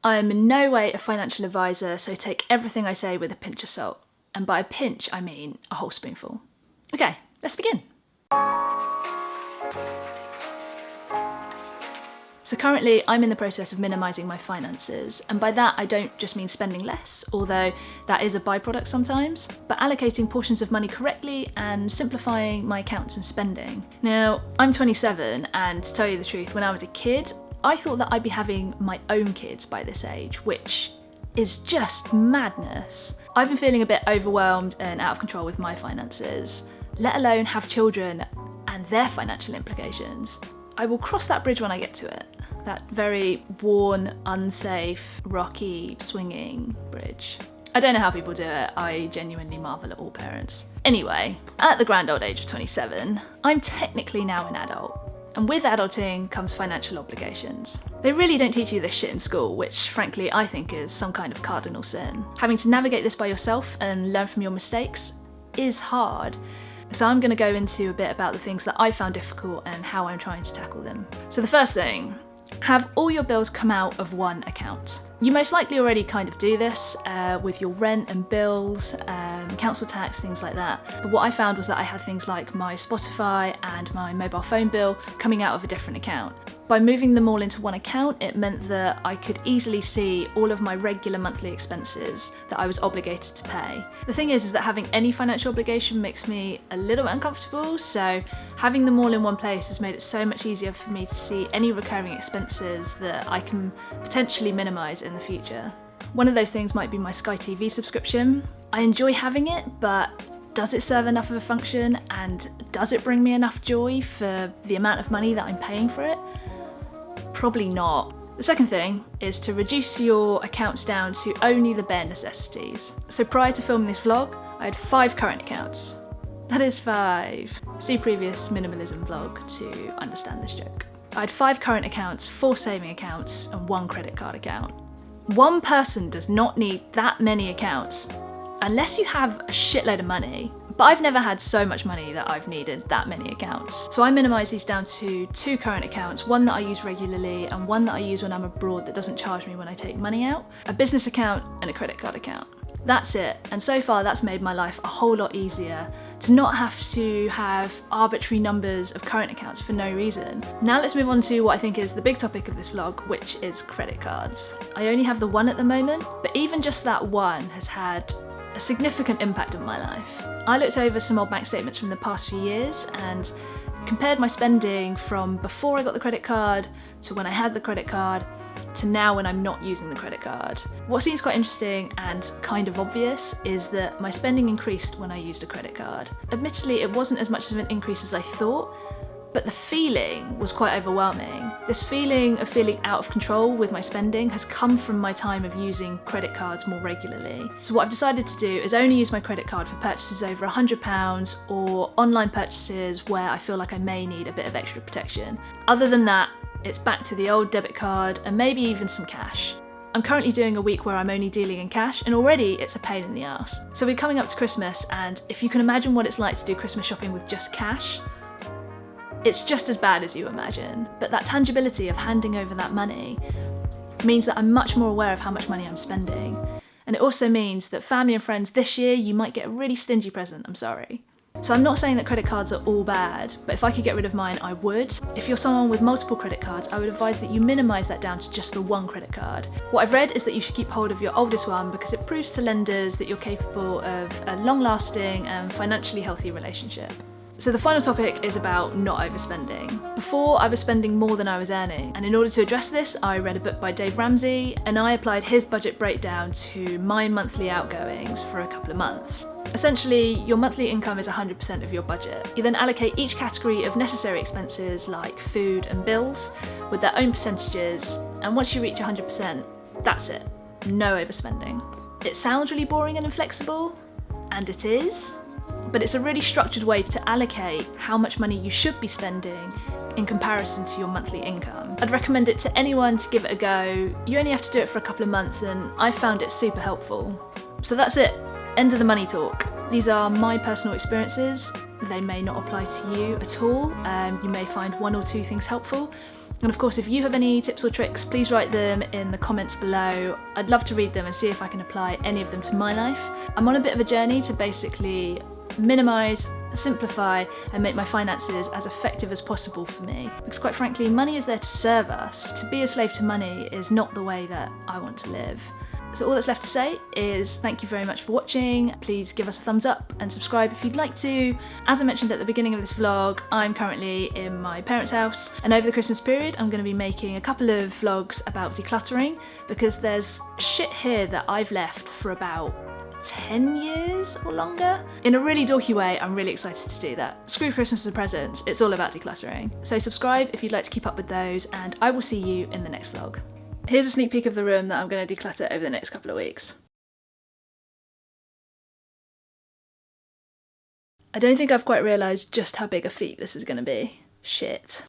I am in no way a financial advisor, so take everything I say with a pinch of salt. And by a pinch, I mean a whole spoonful. Okay, let's begin. So currently, I'm in the process of minimising my finances, and by that I don't just mean spending less, although that is a byproduct sometimes, but allocating portions of money correctly and simplifying my accounts and spending. Now, I'm 27, and to tell you the truth, when I was a kid, I thought that I'd be having my own kids by this age, which is just madness. I've been feeling a bit overwhelmed and out of control with my finances, let alone have children and their financial implications. I will cross that bridge when I get to it. That very worn, unsafe, rocky, swinging bridge. I don't know how people do it. I genuinely marvel at all parents. Anyway, at the grand old age of 27, I'm technically now an adult. And with adulting comes financial obligations. They really don't teach you this shit in school, which frankly I think is some kind of cardinal sin. Having to navigate this by yourself and learn from your mistakes is hard. So I'm going to go into a bit about the things that I found difficult and how I'm trying to tackle them. So the first thing, have all your bills come out of one account. You most likely already kind of do this with your rent and bills, council tax, things like that. But what I found was that I had things like my Spotify and my mobile phone bill coming out of a different account. By moving them all into one account, it meant that I could easily see all of my regular monthly expenses that I was obligated to pay. The thing is that having any financial obligation makes me a little bit uncomfortable, so having them all in one place has made it so much easier for me to see any recurring expenses that I can potentially minimise in the future. One of those things might be my Sky TV subscription. I enjoy having it, but does it serve enough of a function, and does it bring me enough joy for the amount of money that I'm paying for it? Probably not. The second thing is to reduce your accounts down to only the bare necessities. So prior to filming this vlog, I had 5 current accounts. That is 5. See previous Minimalism vlog to understand this joke. I had 5 current accounts, 4 saving accounts, and 1 credit card account. One person does not need that many accounts unless you have a shitload of money. But I've never had so much money that I've needed that many accounts. So I minimise these down to 2 current accounts, one that I use regularly and one that I use when I'm abroad that doesn't charge me when I take money out, a business account and a credit card account. That's it. And so far that's made my life a whole lot easier to not have to have arbitrary numbers of current accounts for no reason. Now let's move on to what I think is the big topic of this vlog, which is credit cards. I only have the one at the moment, but even just that one has had a significant impact on my life. I looked over some old bank statements from the past few years and compared my spending from before I got the credit card to when I had the credit card to now when I'm not using the credit card. What seems quite interesting and kind of obvious is that my spending increased when I used a credit card. Admittedly, it wasn't as much of an increase as I thought, but the feeling was quite overwhelming. This feeling of feeling out of control with my spending has come from my time of using credit cards more regularly. So what I've decided to do is only use my credit card for purchases over £100 or online purchases where I feel like I may need a bit of extra protection. Other than that, it's back to the old debit card and maybe even some cash. I'm currently doing a week where I'm only dealing in cash, and already it's a pain in the ass. So we're coming up to Christmas, and if you can imagine what it's like to do Christmas shopping with just cash, it's just as bad as you imagine, but that tangibility of handing over that money means that I'm much more aware of how much money I'm spending. And it also means that family and friends this year, you might get a really stingy present, I'm sorry. So I'm not saying that credit cards are all bad, but if I could get rid of mine, I would. If you're someone with multiple credit cards, I would advise that you minimise that down to just the one credit card. What I've read is that you should keep hold of your oldest one because it proves to lenders that you're capable of a long-lasting and financially healthy relationship. So the final topic is about not overspending. Before, I was spending more than I was earning, and in order to address this, I read a book by Dave Ramsey, and I applied his budget breakdown to my monthly outgoings for a couple of months. Essentially, your monthly income is 100% of your budget. You then allocate each category of necessary expenses like food and bills with their own percentages, and once you reach 100%, that's it. No overspending. It sounds really boring and inflexible, and it is, but it's a really structured way to allocate how much money you should be spending in comparison to your monthly income. I'd recommend it to anyone to give it a go. You only have to do it for a couple of months, and I found it super helpful. So that's it. End of the money talk. These are my personal experiences. They may not apply to you at all. You may find 1 or 2 things helpful, And of course, if you have any tips or tricks, please write them in the comments below. I'd love to read them and see if I can apply any of them to my life. I'm on a bit of a journey to basically minimise, simplify and make my finances as effective as possible for me. Because quite frankly, money is there to serve us. To be a slave to money is not the way that I want to live. So all that's left to say is thank you very much for watching. Please give us a thumbs up and subscribe if you'd like to. As I mentioned at the beginning of this vlog, I'm currently in my parents' house, and over the Christmas period I'm going to be making a couple of vlogs about decluttering, because there's shit here that I've left for about 10 years or longer. In a really dorky way, I'm really excited to do that. Screw Christmas and presents, it's all about decluttering. So subscribe if you'd like to keep up with those, and I will see you in the next vlog. Here's a sneak peek of the room that I'm going to declutter over the next couple of weeks. I don't think I've quite realised just how big a feat this is going to be. Shit.